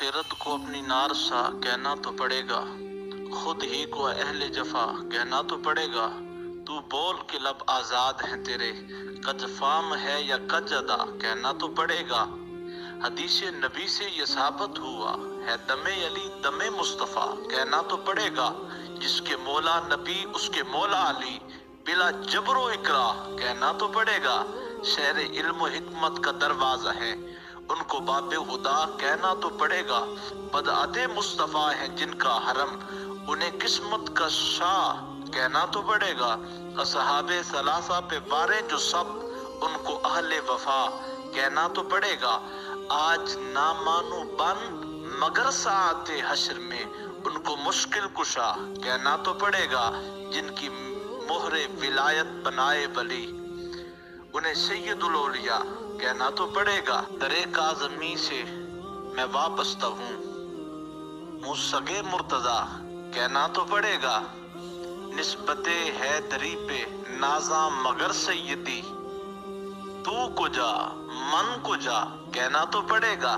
आखिरत को अपनी नार सा कहना तो पड़ेगा, खुद ही को अहले जफा कहना तो पड़ेगा। तू बोल के लब आजाद हैं तेरे, कज फाम है या कज अदा कहना तो पड़ेगा। हदीस नबी से ये साबित हुआ है, दमे अली दमे मुस्तफ़ा कहना तो पड़ेगा। जिसके मौला नबी उसके मौला अली, बिला जबरो इकरा कहना तो पड़ेगा। शहर इल्म हिकमत का दरवाजा है, उनको बाबे खुदा कहना तो पड़ेगा। बदअते मुस्तफ़ा है जिनका हरम, उन्हें किस्मत का शाह कहना तो पड़ेगा। असहाबे सलासा पे वारे जो सब, उनको अहले वफा कहना तो पड़ेगा। आज ना मानू बन मगर साते हश्र में, उनको मुश्किल कुशा कहना तो पड़ेगा। जिनकी मोहरे विलायत बनाए वली, उन्हें सैयदुल औलिया कहना तो पड़ेगा। दरे काज़मी से मैं वाबस्ता हूँ, मुसगे मुर्तजा कहना तो पड़ेगा। निस्बते है दरी पे नाजा मगर सैयदी, तू को जा मन को जा कहना तो पड़ेगा।